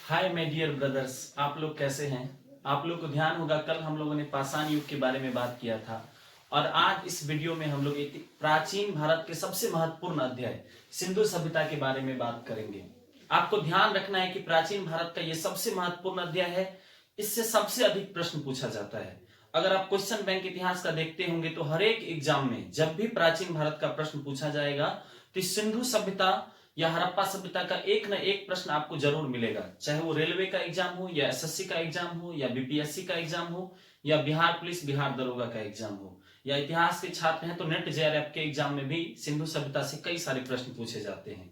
Hi my dear brothers, आप लोग कैसे हैं। आप लोग को ध्यान होगा कल हम लोगों ने पाषाण युग के बारे में बात किया था और आज इस वीडियो में हम लोग एक प्राचीन भारत के सबसे महत्वपूर्ण अध्याय सिंधु सभ्यता के बारे में बात करेंगे। आपको ध्यान रखना है कि प्राचीन भारत का यह सबसे महत्वपूर्ण अध्याय है। इससे सबसे अधिक प्रश्न पूछा जाता है। अगर आप क्वेश्चन बैंक इतिहास का देखते होंगे तो हर एक एग्जाम में जब भी प्राचीन भारत का प्रश्न पूछा जाएगा तो सिंधु सभ्यता या हड़प्पा सभ्यता का एक न एक प्रश्न आपको जरूर मिलेगा, चाहे वो रेलवे का एग्जाम हो या एसएससी का एग्जाम हो या बीपीएससी का एग्जाम हो या बिहार पुलिस बिहार दरोगा का एग्जाम हो या इतिहास के छात्र हैं तो नेट जेआरएफ के एग्जाम में भी सिंधु सभ्यता से कई सारे प्रश्न पूछे जाते हैं।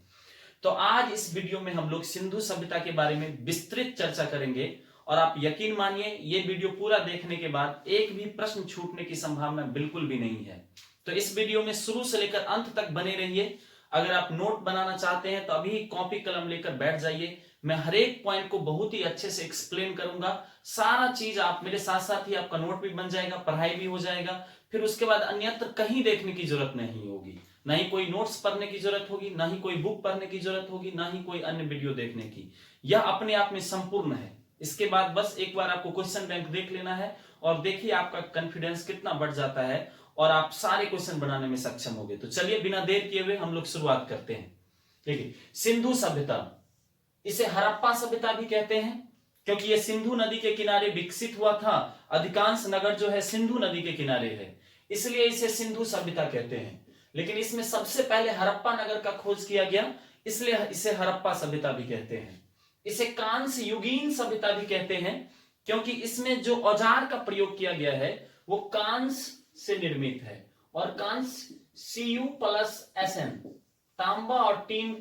तो आज इस वीडियो में हम लोग सिंधु सभ्यता के बारे में विस्तृत चर्चा करेंगे और आप यकीन मानिए ये वीडियो पूरा देखने के बाद एक भी प्रश्न छूटने की संभावना बिल्कुल भी नहीं है। तो इस वीडियो में शुरू से लेकर अंत तक बने रहिए। अगर आप नोट बनाना चाहते हैं तो अभी कॉपी कलम लेकर बैठ जाइए। मैं हर एक पॉइंट को बहुत ही अच्छे से एक्सप्लेन करूंगा। सारा चीज आप मेरे साथ साथ ही आपका नोट भी बन जाएगा, पढ़ाई भी हो जाएगा। फिर उसके बाद अन्यत्र कहीं देखने की जरूरत नहीं होगी, ना ही कोई नोट्स पढ़ने की जरूरत होगी, ना ही कोई बुक पढ़ने की जरूरत होगी, ना ही कोई अन्य वीडियो देखने की। यह अपने आप में संपूर्ण है। इसके बाद बस एक बार आपको क्वेश्चन बैंक देख लेना है और देखिए आपका कॉन्फिडेंस कितना बढ़ जाता है और आप सारे क्वेश्चन बनाने में सक्षम होंगे। तो चलिए बिना देर किए हुए हम लोग शुरुआत करते हैं। देखिए सिंधु सभ्यता, इसे हड़प्पा सभ्यता भी कहते हैं क्योंकि यह सिंधु नदी के किनारे विकसित हुआ था। अधिकांश नगर जो है सिंधु नदी के किनारे है, इसलिए इसे सिंधु सभ्यता कहते हैं। लेकिन इसमें सबसे पहले हड़प्पा नगर का खोज किया गया, इसलिए इसे हड़प्पा सभ्यता भी कहते हैं। इसे कांस्य युगीन सभ्यता भी कहते हैं क्योंकि इसमें जो औजार का प्रयोग किया गया है वो कांस्य से निर्मित है और कांस्य Cu+Sn तांबा और टीन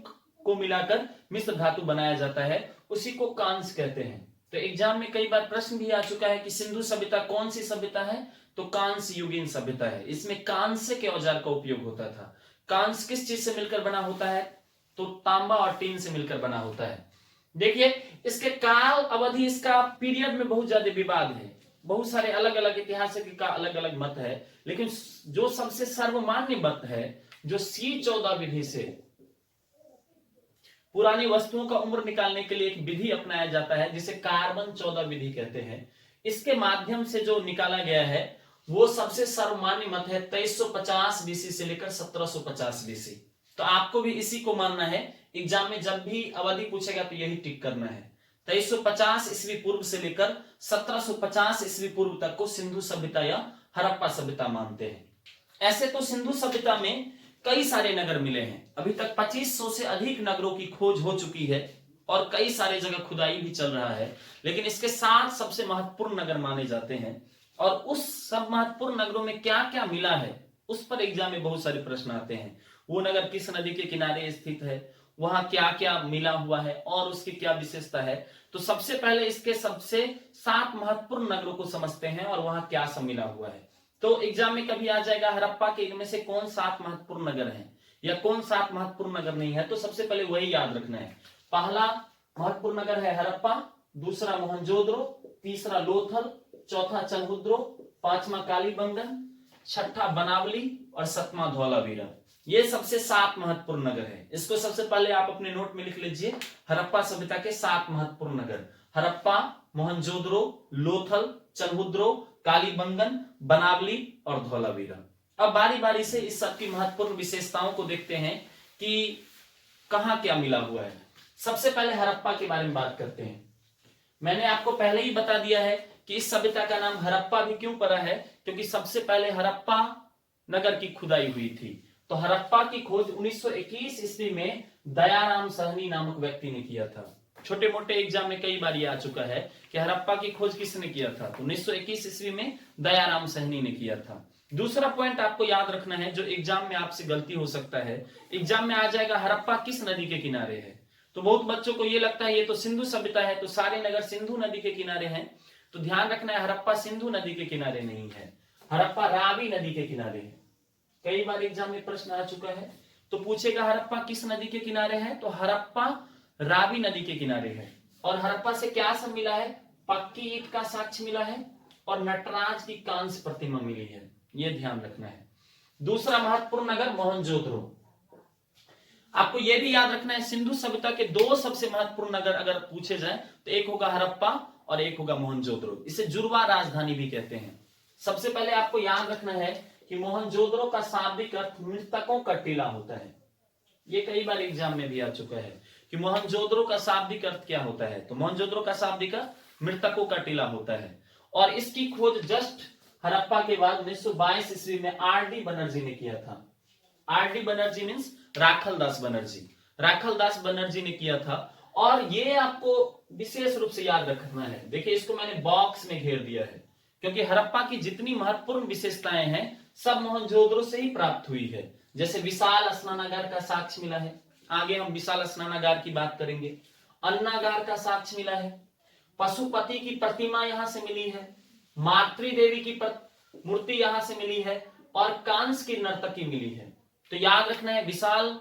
को मिलाकर मिश्र धातु बनाया जाता है, उसी को कांस्य कहते हैं। तो एग्जाम में कई बार प्रश्न भी आ चुका है कि सिंधु सभ्यता कौन सी सभ्यता है, तो कांस्य युगीन सभ्यता है। इसमें कांस्य के औजार का उपयोग होता था। कांस्य किस चीज से मिलकर बना होता है, तो तांबा और टीन से मिलकर बना होता है। देखिए इसके काल अवधि, इसका पीरियड में बहुत ज्यादा विवाद है। बहुत सारे अलग अलग इतिहासक का अलग अलग मत है, लेकिन जो सबसे सर्वमान्य मत है जो C14 विधि से पुरानी वस्तुओं का उम्र निकालने के लिए एक विधि अपनाया जाता है जिसे कार्बन 14 विधि कहते हैं। इसके माध्यम से जो निकाला गया है वो सबसे सर्वमान्य मत है 2350 बीसी से लेकर 1750 बीसी। तो आपको भी इसी को मानना है। एग्जाम में जब भी अवधि पूछेगा तो यही टिक करना है। 2350 ईस्वी पूर्व से लेकर 1750 ईस्वी पूर्व तक को सिंधु सभ्यता या हड़प्पा सभ्यता मानते हैं। ऐसे तो सिंधु सभ्यता में कई सारे नगर मिले हैं। अभी तक 2500 से अधिक नगरों की खोज हो चुकी है और कई सारे जगह खुदाई भी चल रहा है, लेकिन इसके 7 सबसे महत्वपूर्ण नगर माने जाते हैं। और उस सब महत्वपूर्ण नगरों में क्या क्या मिला है उस पर एग्जाम में बहुत सारे प्रश्न आते हैं। वो नगर किस नदी के किनारे स्थित है, वहां क्या क्या मिला हुआ है और उसकी क्या विशेषता है। तो सबसे पहले इसके सबसे 7 महत्वपूर्ण नगरों को समझते हैं और वहां क्या सब मिला हुआ है। तो एग्जाम में कभी आ जाएगा हड़प्पा के इनमें से कौन 7 महत्वपूर्ण नगर हैं या कौन 7 महत्वपूर्ण नगर नहीं है, तो सबसे पहले वही याद रखना है। पहला महत्वपूर्ण नगर है हड़प्पा, दूसरा मोहनजोदड़ो, तीसरा लोथल, चौथा चनहुद्रो, पांचवा कालीबंगन, छठा बनावली और सातवां धौलावीरा। ये सबसे 7 महत्वपूर्ण नगर है। इसको सबसे पहले आप अपने नोट में लिख लीजिए। हड़प्पा सभ्यता के 7 महत्वपूर्ण नगर, हड़प्पा, मोहनजोदड़ो, लोथल, चनहुद्रो, कालीबंगन, बनावली और धौलावीरा। अब बारी बारी से इस सबकी महत्वपूर्ण विशेषताओं को देखते हैं कि कहां क्या मिला हुआ है। सबसे पहले हड़प्पा के बारे में बात करते हैं। मैंने आपको पहले ही बता दिया है कि इस सभ्यता का नाम हड़प्पा भी क्यों पड़ा है, क्योंकि सबसे पहले हड़प्पा नगर की खुदाई हुई थी। तो हड़प्पा की खोज 1921 ईस्वी में दयाराम सहनी नामक व्यक्ति ने किया था। छोटे मोटे एग्जाम में कई बार ये आ चुका है कि हड़प्पा की खोज किसने किया था, तो 1921 ईस्वी में दयाराम सहनी ने किया था। दूसरा पॉइंट आपको याद रखना है जो एग्जाम में आपसे गलती हो सकता है। एग्जाम में आ जाएगा हड़प्पा किस नदी के किनारे है, तो बहुत बच्चों को ये लगता है ये तो सिंधु सभ्यता है तो सारे नगर सिंधु नदी के किनारे हैं। तो ध्यान रखना है हड़प्पा सिंधु नदी के किनारे नहीं है, हड़प्पा रावी नदी के किनारे है। कई बार एग्जाम में प्रश्न आ चुका है तो पूछेगा हड़प्पा किस नदी के किनारे है, तो हड़प्पा रावी नदी के किनारे है। और हड़प्पा से क्या सब मिला है, पक्की ईंट का साक्ष्य मिला है और नटराज की कांस्य प्रतिमा मिली है, यह ध्यान रखना है। दूसरा महत्वपूर्ण नगर मोहनजोदड़ो। आपको यह भी याद रखना है, सिंधु सभ्यता के दो सबसे महत्वपूर्ण नगर अगर पूछे जाए तो एक होगा हड़प्पा और एक होगा मोहनजोदड़ो। इसे जुड़वा राजधानी भी कहते हैं। सबसे पहले आपको याद रखना है कि मोहनजोदड़ो का शाब्दिक अर्थ मृतकों का टीला होता है। ये कई बार एग्जाम में भी आ चुका है कि मोहनजोदड़ो का शाब्दिक अर्थ क्या होता है। तो मोहनजोदड़ो का शाब्दिक अर्थ मृतकों का टीला होता है। और इसकी खोज जस्ट हड़प्पा के बाद 1922 ईस्वी में आर.डी. बनर्जी ने किया था। आर.डी. बनर्जी मीन्स राखलदास बनर्जी। राखलदास बनर्जी ने किया था। और ये आपको विशेष रूप से याद रखना है। देखिए, इसको मैंने बॉक्स में घेर दिया है क्योंकि हड़प्पा की जितनी महत्वपूर्ण विशेषताएं हैं सब मोहनजोदड़ो से ही प्राप्त हुई है। जैसे विशाल स्नानागार का साक्ष्य मिला है, आगे हम विशाल स्नानागार की बात करेंगे। अन्नागार का साक्ष्य मिला है, पशुपति की प्रतिमा यहां से मिली है, मातृ देवी की मूर्ति यहां से मिली है और कांस की नर्तकी मिली है। तो याद रखना है, विशाल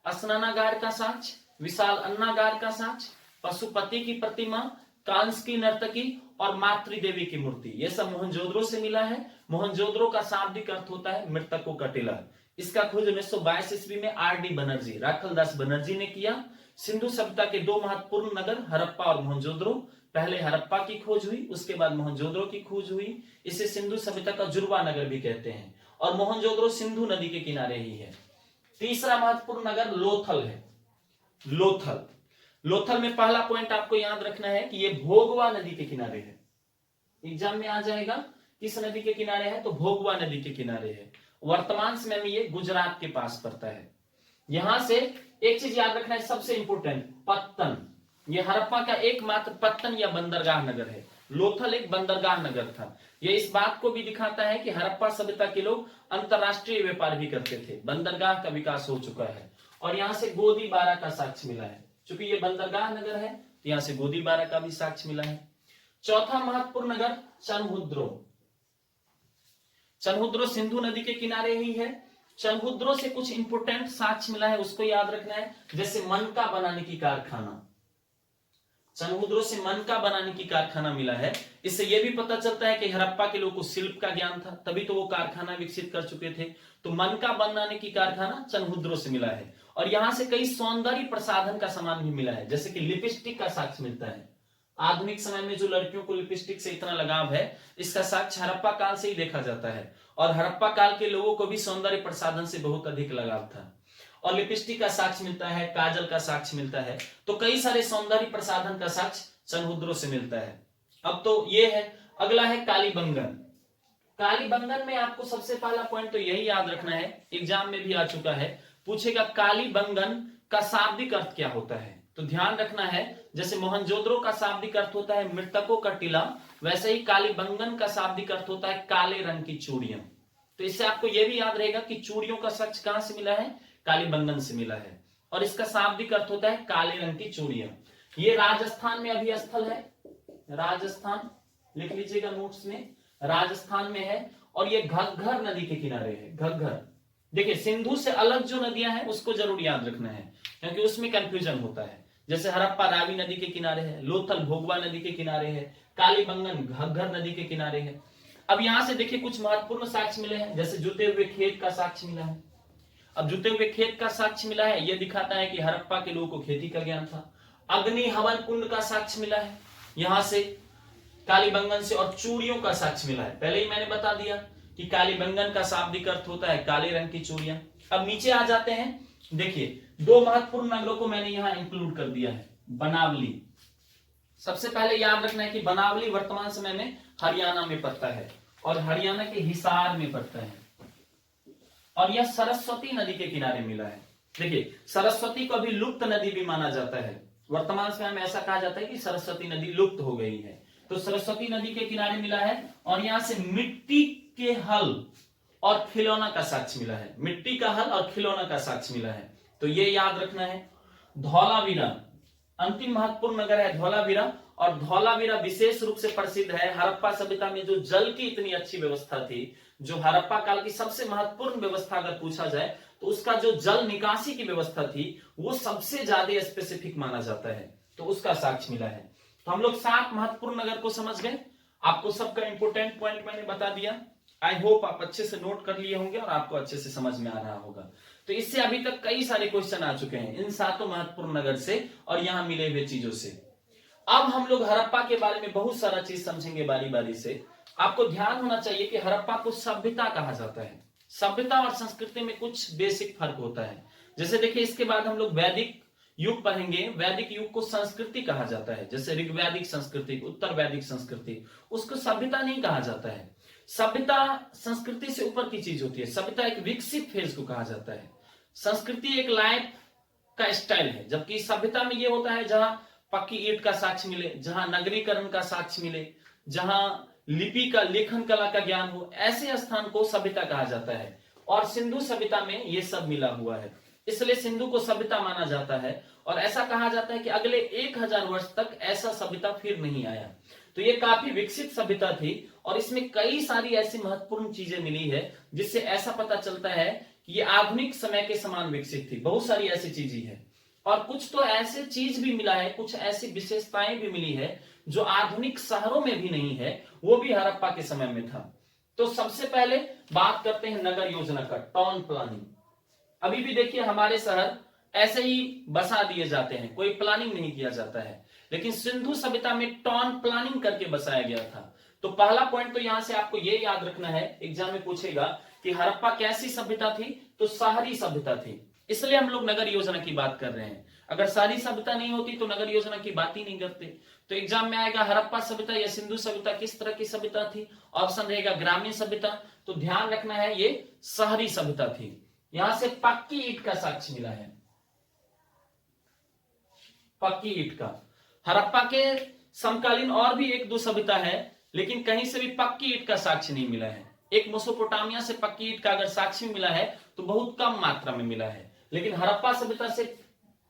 स्नानागार का साक्ष्य, विशाल अन्नागार का साक्ष्य, पशुपति की प्रतिमा, कांस की नर्तकी और मातृ देवी की मूर्ति, यह सब मोहनजोदड़ो से मिला है। मोहनजोदड़ो का शाब्दिक अर्थ होता है मृतकों का टीला। इसका खोज 1922 ईस्वी में आर.डी. बनर्जी, राखलदास बनर्जी ने किया। सिंधु सभ्यता के दो महत्वपूर्ण नगर हड़प्पा और मोहनजोदड़ो, पहले हड़प्पा की खोज हुई, उसके बाद मोहनजोदड़ो की खोज हुई। इसे सिंधु सभ्यता का जुड़वा नगर भी कहते हैं। और मोहनजोदड़ो सिंधु नदी के किनारे ही है। तीसरा महत्वपूर्ण नगर लोथल है। लोथल, लोथल में पहला पॉइंट आपको याद रखना है कि यह भोगवा नदी के किनारे है। एग्जाम में आ जाएगा किस नदी के किनारे है, तो भोगवा नदी के किनारे है। वर्तमान समय में ये गुजरात के पास पड़ता है। यहां से एक चीज याद रखना है, सबसे इंपोर्टेंट, पत्तन। यह हड़प्पा का एकमात्र पत्तन या बंदरगाह नगर है। लोथल एक बंदरगाह नगर था। यह इस बात को भी दिखाता है कि हड़प्पा सभ्यता के लोग अंतरराष्ट्रीय व्यापार भी करते थे। बंदरगाह का विकास हो चुका है। और यहां से गोदीबारा का साक्ष्य मिला है। चूंकि यह बंदरगाह नगर है तो यहां से गोदीबारा का भी साक्ष्य मिला है। चौथा महत्वपूर्ण नगर चनहुद्रो। चनहुद्रो सिंधु नदी के किनारे ही है। चनहुद्रो से कुछ इंपोर्टेंट साक्ष्य मिला है, उसको याद रखना है। जैसे मनका बनाने की कारखाना, चनहुद्रो से मनका बनाने की कारखाना मिला है। इससे यह भी पता चलता है कि हड़प्पा के लोगों को शिल्प का ज्ञान था, तभी तो वो कारखाना विकसित कर चुके थे। तो मनका बनाने की कारखाना चनहुद्रो से मिला है। और यहां से कई सौंदर्य प्रसाधन का सामान भी मिला है, जैसे कि लिपस्टिक का साक्ष्य मिलता है। आधुनिक समय में जो लड़कियों को लिपस्टिक से इतना लगाव है, इसका साक्ष्य हड़प्पा काल से ही देखा जाता है। और हड़प्पा काल के लोगों को भी सौंदर्य प्रसाधन से बहुत अधिक लगाव था। और लिपस्टिक का साक्ष्य मिलता है, काजल का साक्ष्य मिलता है। तो कई सारे सौंदर्य प्रसाधन का साक्ष्य चनहुद्रो से मिलता है। अब तो ये है। अगला है कालीबंगन। कालीबंगन में आपको सबसे पहला पॉइंट तो यही याद रखना है, एग्जाम में भी आ चुका है, पूछेगा कालीबंगन का शाब्दिक अर्थ क्या होता है। तो ध्यान रखना है, जैसे मोहनजोदड़ो का शाब्दिक अर्थ होता है मृतकों का टीला, वैसे ही कालीबंगन का शाब्दिक अर्थ होता है काले रंग की चूड़ियां। तो इससे आपको यह भी याद रहेगा कि चूड़ियों का साक्ष्य कहां से मिला है, कालीबंगन से मिला है। और इसका शाब्दिक अर्थ होता है काले रंग की चूड़ियां। ये राजस्थान में अभी स्थल है, राजस्थान लिख लीजिएगा नोट्स में, राजस्थान में है। और ये घग्घर नदी के किनारे है। घग्घर, देखिए सिंधु से अलग जो नदियां हैं उसको जरूर याद रखना है, क्योंकि उसमें कंफ्यूजन होता है। जैसे हड़प्पा रावी नदी के किनारे है, लोथल भोगवा नदी के किनारे है, कालीबंगन घग्घर नदी के किनारे है। अब यहां से देखिए कुछ महत्वपूर्ण साक्ष्य मिले हैं, जैसे जुते हुए खेत का साक्ष्य मिला है। अब जुते हुए खेत का साक्ष्य मिला है, यह दिखाता है कि हड़प्पा के लोगों को खेती का ज्ञान था। अग्नि हवन कुंड का साक्ष्य मिला है यहां से कालीबंगन से। और चूड़ियों का साक्ष्य मिला है, पहले ही मैंने बता दिया कि कालीबंगन का शाब्दिक अर्थ होता है काले रंग की चूड़ियां। अब नीचे आ जाते हैं, देखिए दो महत्वपूर्ण नगरों को मैंने यहां इंक्लूड कर दिया है। बनावली, सबसे पहले याद रखना है कि बनावली वर्तमान समय में हरियाणा में पड़ता है और हरियाणा के हिसार में पड़ता है। और यह सरस्वती नदी के किनारे मिला है। देखिए सरस्वती को अभी लुप्त नदी भी माना जाता है। वर्तमान समय में ऐसा कहा जाता है कि सरस्वती नदी लुप्त हो गई है। तो सरस्वती नदी के किनारे मिला है। और यहां से मिट्टी के हल और खिलौना का साक्ष्य मिला है। मिट्टी का हल और खिलौना का साक्ष्य मिला है, तो ये याद रखना है। धौलावीरा अंतिम महत्वपूर्ण नगर है, धौलावीरा। और धौलावीरा विशेष रूप से प्रसिद्ध है। हड़प्पा सभ्यता में जो जल की इतनी अच्छी व्यवस्था थी, जो हड़प्पा काल की सबसे महत्वपूर्ण व्यवस्था अगर पूछा जाए तो उसका जो जल निकासी की व्यवस्था थी वो सबसे ज्यादा स्पेसिफिक माना जाता है, तो उसका साक्ष्य मिला है। तो हम लोग 7 महत्वपूर्ण नगर को समझ गए। आपको सबका इंपोर्टेंट पॉइंट मैंने बता दिया। आई होप आप अच्छे से नोट कर लिए होंगे और आपको अच्छे से समझ में आ रहा होगा। तो इससे अभी तक कई सारे क्वेश्चन आ चुके हैं इन 7 महत्वपूर्ण नगर से और यहां मिले हुए चीजों से। अब हम लोग हड़प्पा के बारे में बहुत सारा चीज समझेंगे बारी बारी से। आपको ध्यान होना चाहिए कि हड़प्पा को सभ्यता कहा जाता है। सभ्यता और संस्कृति में कुछ बेसिक फर्क होता है। जैसे देखिए, इसके बाद हम लोग वैदिक युग पढ़ेंगे। वैदिक युग को संस्कृति कहा जाता है, जैसे ऋग्वैदिक संस्कृति, उत्तर वैदिक संस्कृति, उसको सभ्यता नहीं कहा जाता है। सभ्यता संस्कृति से ऊपर की चीज होती है। सभ्यता एक विकसित फेज को कहा जाता है। संस्कृति एक लाइफ का स्टाइल है, जबकि सभ्यता में यह होता है जहां पक्की ईंट का साक्ष्य मिले, जहां नगरीकरण का साक्ष्य मिले, जहां लिपि का, लेखन कला का ज्ञान हो, ऐसे स्थान को सभ्यता कहा जाता है। और सिंधु सभ्यता में यह सब मिला हुआ है, इसलिए सिंधु को सभ्यता माना जाता है। और ऐसा कहा जाता है कि अगले 1000 वर्ष तक ऐसा सभ्यता फिर नहीं आया। तो ये काफी विकसित सभ्यता थी और इसमें कई सारी ऐसी महत्वपूर्ण चीजें मिली है जिससे ऐसा पता चलता है कि ये आधुनिक समय के समान विकसित थी। बहुत सारी ऐसी चीजें हैं और कुछ तो ऐसे चीज भी मिला है, कुछ ऐसी विशेषताएं भी मिली है जो आधुनिक शहरों में भी नहीं है, वो भी हड़प्पा के समय में था। तो सबसे पहले बात करते हैं नगर योजना का, टाउन प्लानिंग। अभी भी देखिए हमारे शहर ऐसे ही बसा दिए जाते हैं, कोई प्लानिंग नहीं किया जाता है, लेकिन सिंधु सभ्यता में टाउन प्लानिंग करके बसाया गया था। तो पहला पॉइंट तो यहां से आपको ये याद रखना है, एग्जाम में पूछेगा कि हड़प्पा कैसी सभ्यता थी, तो शहरी सभ्यता थी, इसलिए हम लोग नगर योजना की बात कर रहे हैं। अगर शहरी सभ्यता नहीं होती तो नगर योजना की बात ही नहीं करते। तो एग्जाम में आएगा हड़प्पा सभ्यता या सिंधु सभ्यता किस तरह की सभ्यता थी, ऑप्शन रहेगा ग्रामीण सभ्यता। तो ध्यान रखना है ये शहरी सभ्यता थी। यहां से पक्की ईंट का साक्ष्य मिला है, पक्की ईंट का। हड़प्पा के समकालीन और भी 1-2 सभ्यता है, लेकिन कहीं से भी पक्की ईंट का साक्ष्य नहीं मिला है। एक मेसोपोटामिया से पक्की ईंट का अगर साक्ष्य मिला है तो बहुत कम मात्रा में मिला है, लेकिन हड़प्पा सभ्यता से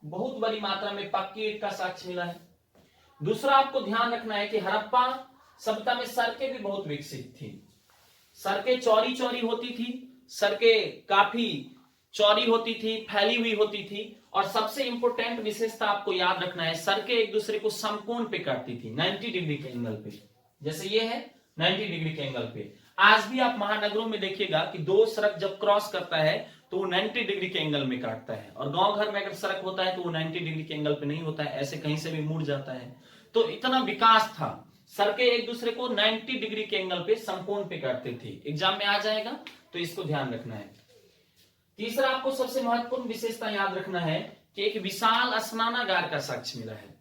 बहुत बड़ी मात्रा में पक्की ईंट का साक्ष्य मिला है। दूसरा आपको ध्यान रखना है कि हड़प्पा सभ्यता में सड़कें भी बहुत विकसित थी। सड़कें चौड़ी चौड़ी होती थी, सड़कें काफी चौड़ी होती थी, फैली हुई होती थी। और सबसे इंपोर्टेंट विशेषता आपको याद रखना है, सड़कें एक दूसरे को समकोण पे काटती थी, 90 डिग्री के एंगल पे। जैसे ये है 90 डिग्री के एंगल पे। आज भी आप महानगरों में देखिएगा कि 2 सड़क जब क्रॉस करता है तो वो 90 डिग्री के एंगल में काटता है, और गांव घर में अगर सड़क होता है तो वो 90 डिग्री के एंगल पे नहीं होता है, ऐसे कहीं से भी मुड़ जाता है। तो इतना विकास था, सड़कें एक दूसरे को 90 डिग्री के एंगल पे समकोण पे काटती थी। एग्जाम में आ जाएगा तो इसको ध्यान रखना है। तीसरा आपको सबसे महत्वपूर्ण विशेषता याद रखना है कि एक विशाल स्नानागार का साक्ष्य मिला है।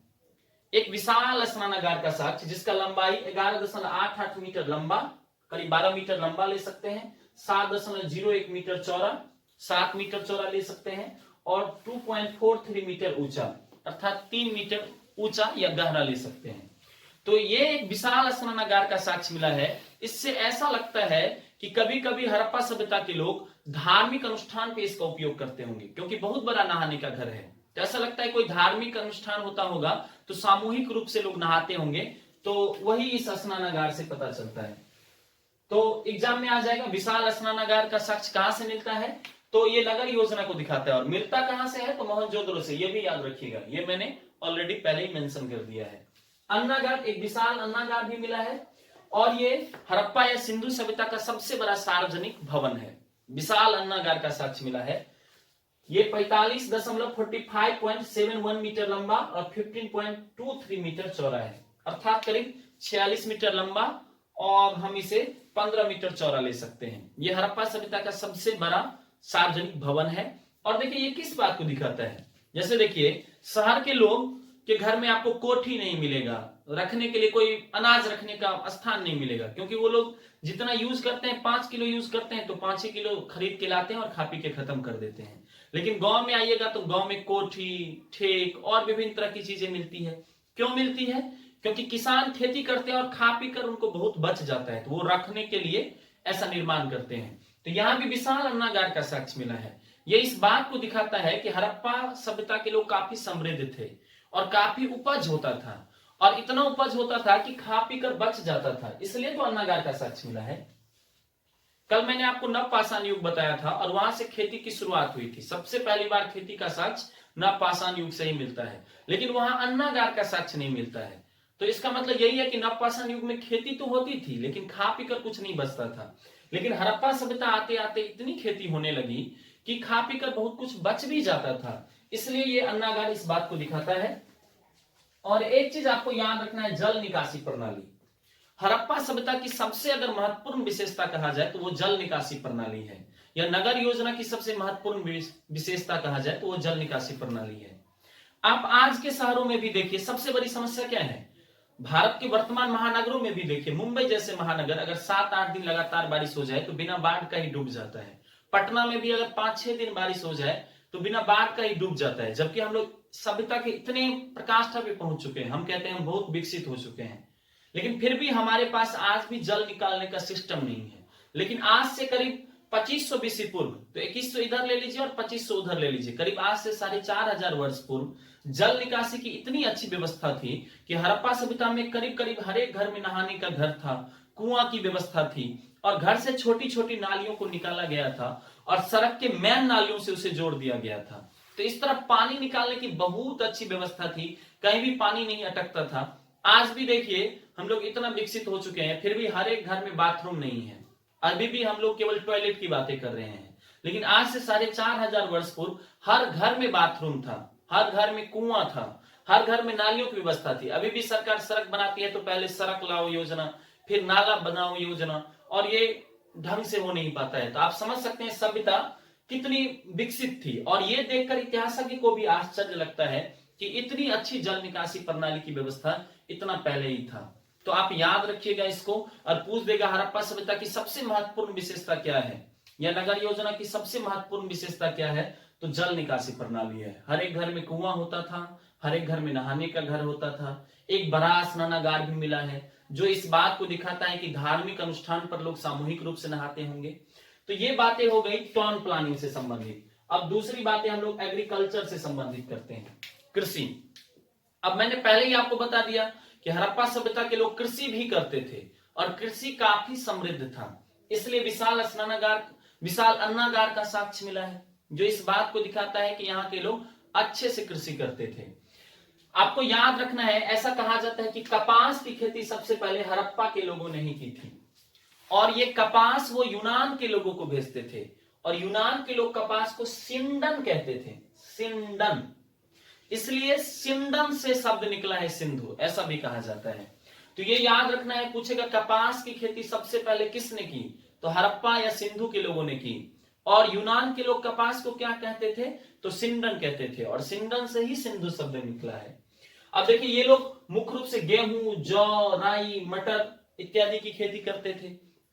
एक विशाल स्नानागार का साक्ष्य जिसका लंबाई 11.88 मीटर लंबा, करीब 12 मीटर लंबा ले सकते हैं, 7.01 मीटर चौड़ा, 7 मीटर चौड़ा ले सकते हैं, और 2.43 मीटर ऊंचा, अर्थात 3 मीटर ऊंचा या गहरा ले सकते हैं। तो ये एक विशाल स्नानागार का साक्ष्य मिला है। इससे ऐसा लगता है कि कभी कभी हड़प्पा सभ्यता के लोग धार्मिक अनुष्ठान पे इसका उपयोग करते होंगे, क्योंकि बहुत बड़ा नहाने का घर है। तो ऐसा लगता है कोई धार्मिक अनुष्ठान होता होगा तो सामूहिक रूप से लोग नहाते होंगे, तो वही इस स्नानागार से पता चलता है। तो एग्जाम में आ जाएगा विशाल स्नानागार का साक्ष्य कहां से मिलता है, तो ये नगर योजना को दिखाता है। और मिलता कहां से है, तो मोहनजोदड़ो से। ये भी याद रखिएगा, ये मैंने ऑलरेडी पहले ही मेंशन कर दिया है। अन्नागार, एक विशाल अन्नागार भी मिला है, और ये हड़प्पा या सिंधु सभ्यता का सबसे बड़ा सार्वजनिक भवन है। विशाल अन्नागार का साक्ष्य मिला है। ये 45.71 मीटर लंबा और 15.23 मीटर चौड़ा है, अर्थात करीब 46 मीटर लंबा, और हम इसे 15 मीटर चौड़ा ले सकते हैं। ये हड़प्पा सभ्यता का सबसे बड़ा सार्वजनिक भवन है। और देखिए ये किस बात को दिखाता है, जैसे देखिए शहर के लोग के घर में आपको कोठी नहीं मिलेगा, रखने के लिए कोई अनाज रखने का स्थान नहीं मिलेगा, क्योंकि वो लोग जितना यूज करते हैं, 5 किलो यूज करते हैं तो 5 ही किलो खरीद के लाते हैं और खा पी के खत्म कर देते हैं। लेकिन गांव में आइएगा तो गांव में कोठी, ठेक और विभिन्न तरह की चीजें मिलती है। क्यों मिलती है, क्योंकि किसान खेती करते हैं और खा पी कर उनको बहुत बच जाता है, तो वो रखने के लिए ऐसा निर्माण करते हैं। तो यहाँ भी विशाल अन्नागार का साक्ष्य मिला है। ये इस बात को दिखाता है कि हड़प्पा सभ्यता के लोग काफी समृद्ध थे और काफी उपज होता था, और इतना उपज होता था कि खा पी कर बच जाता था, इसलिए तो अन्नागार का साक्ष्य मिला है। कल मैंने आपको नवपाषाण युग बताया था और वहां से खेती की शुरुआत हुई थी। सबसे पहली बार खेती का साक्ष्य नवपाषाण युग से ही मिलता है, लेकिन वहां अन्नागार का साक्ष्य नहीं मिलता है। तो इसका मतलब यही है कि नवपाषाण युग में खेती तो होती थी, लेकिन खा पी कर कुछ नहीं बचता था। लेकिन हड़प्पा सभ्यता आते आते इतनी खेती होने लगी कि खा पी कर बहुत कुछ बच भी जाता था, इसलिए ये अन्नागार इस बात को दिखाता है। और एक चीज आपको याद रखना है, जल निकासी प्रणाली। हड़प्पा सभ्यता की सबसे अगर महत्वपूर्ण विशेषता कहा जाए तो वो जल निकासी प्रणाली है, या नगर योजना की सबसे महत्वपूर्ण विशेषता कहा जाए तो वो जल निकासी प्रणाली है। आप आज के शहरों में भी देखिए, सबसे बड़ी समस्या क्या है, भारत के वर्तमान महानगरों में भी देखिए, मुंबई जैसे महानगर अगर 7-8 दिन लगातार बारिश हो जाए तो बिना बाढ़ का ही डूब जाता है। पटना में भी अगर 5-6 दिन बारिश हो जाए तो बिना बाढ़ का ही डूब जाता है, जबकि हम लोग सभ्यता के इतने प्रकाष्ठा पे पहुंच चुके हैं, हम कहते हैं हम बहुत विकसित हो चुके हैं, लेकिन फिर भी हमारे पास आज भी जल निकालने का सिस्टम नहीं है। लेकिन आज से करीब 2500 बीसी पूर्व, तो 2100 इधर ले लीजिए और 2500 उधर ले लीजिए, करीब आज से 4500 वर्ष पूर्व जल निकासी की इतनी अच्छी व्यवस्था थी कि हड़प्पा सभ्यता में करीब करीब हर एक घर में नहाने का घर था, कुआं की व्यवस्था थी, और घर से छोटी छोटी नालियों को निकाला गया था और सड़क के मेन नालियों से उसे जोड़ दिया गया था। तो इस तरह पानी निकालने की बहुत अच्छी व्यवस्था थी, कहीं भी पानी नहीं अटकता था। आज भी देखिए हम लोग इतना विकसित हो चुके हैं, फिर भी हर एक घर में बाथरूम नहीं है, अभी भी हम लोग केवल टॉयलेट की बातें कर रहे हैं। लेकिन आज से 4500 वर्ष पूर्व हर घर में बाथरूम था, हर घर में कुआं था, हर घर में नालियों की व्यवस्था थी। अभी भी सरकार सड़क बनाती है तो पहले सड़क लाओ योजना, फिर नाला बनाओ योजना, और ये ढंग से हो नहीं पाता है। तो आप समझ सकते हैं सभ्यता कितनी विकसित थी, और ये देखकर इतिहासज्ञ को भी आश्चर्य लगता है कि इतनी अच्छी जल निकासी प्रणाली की व्यवस्था इतना पहले ही था। तो आप याद रखिएगा इसको, और पूछ देगा हड़प्पा सभ्यता की सबसे महत्वपूर्ण विशेषता क्या है, या नगर योजना की सबसे महत्वपूर्ण विशेषता क्या है, तो जल निकासी प्रणाली है। हर एक घर में कुआं होता था, हर एक घर में नहाने का घर होता था, एक बड़ा स्नानागार भी मिला है, जो इस बात को दिखाता है कि धार्मिक अनुष्ठान पर लोग सामूहिक रूप से नहाते होंगे। तो ये बातें हो गई टाउन प्लानिंग से संबंधित। अब दूसरी बातें हम लोग एग्रीकल्चर से संबंधित करते हैं, कृषि। अब मैंने पहले ही आपको बता दिया कि हड़प्पा सभ्यता के लोग कृषि भी करते थे और कृषि काफी समृद्ध था, इसलिए विशाल अन्नागार का साक्ष्य मिला है, जो इस बात को दिखाता है कि यहाँ के लोग अच्छे से कृषि करते थे। आपको याद रखना है, ऐसा कहा जाता है कि कपास की खेती सबसे पहले हड़प्पा के लोगों ने ही की थी, और ये कपास वो यूनान के लोगों को भेजते थे, और यूनान के लोग कपास को सिंडन कहते थे, सिंडन, इसलिए सिंडन से शब्द निकला है सिंधु, ऐसा भी कहा जाता है। तो ये याद रखना है, पूछेगा कपास की खेती सबसे पहले किसने की, तो हड़प्पा या सिंधु के लोगों ने की, और यूनान के लोग कपास को क्या कहते थे, तो सिंडन कहते थे, और सिंडन से ही सिंधु शब्द निकला है। अब देखिए ये लोग मुख्य रूप से गेहूं, जौ, राई, मटर इत्यादि की खेती करते थे।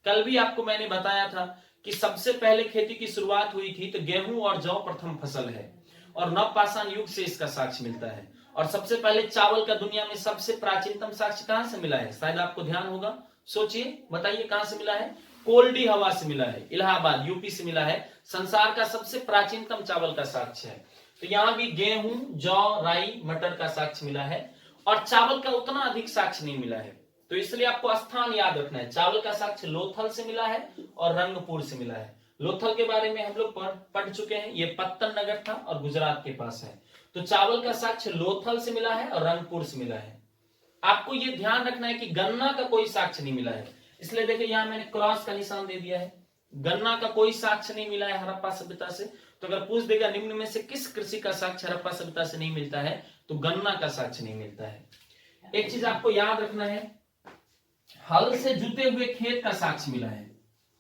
कल भी आपको मैंने बताया था कि सबसे पहले खेती की शुरुआत हुई थी, तो गेहूं और जौ प्रथम फसल है, और नवपाषाण युग से इसका साक्ष्य मिलता है। और सबसे पहले चावल का दुनिया में सबसे प्राचीनतम साक्ष्य कहां से मिला है, शायद आपको ध्यान होगा, सोचिए बताइए कहां से मिला है, कोल्डी हवा से मिला है, इलाहाबाद यूपी से मिला है, संसार का सबसे प्राचीनतम चावल का साक्ष्य है। तो यहां भी गेहूं, जौ, राई, मटर का साक्ष्य मिला है, और चावल का उतना अधिक साक्ष्य नहीं मिला है। तो इसलिए आपको स्थान याद रखना है, चावल का साक्ष्य लोथल से मिला है और रंगपुर से मिला है। लोथल के बारे में हम लोग पढ़ चुके हैं, ये पत्तन नगर था और गुजरात के पास है। तो चावल का साक्ष्य लोथल से मिला है और रंगपुर से मिला है। आपको ये ध्यान रखना है कि गन्ना का कोई साक्ष्य नहीं मिला है, इसलिए देखिए यहां मैंने क्रॉस का निशान दे दिया है, गन्ना का कोई साक्ष्य नहीं मिला है हड़प्पा सभ्यता से। तो अगर पूछ देगा निम्न में से किस कृषि का साक्ष्य हड़प्पा सभ्यता से नहीं मिलता है, तो गन्ना का साक्ष्य नहीं मिलता है। एक चीज आपको याद रखना है, हल से जुते हुए खेत का साक्ष्य मिला है,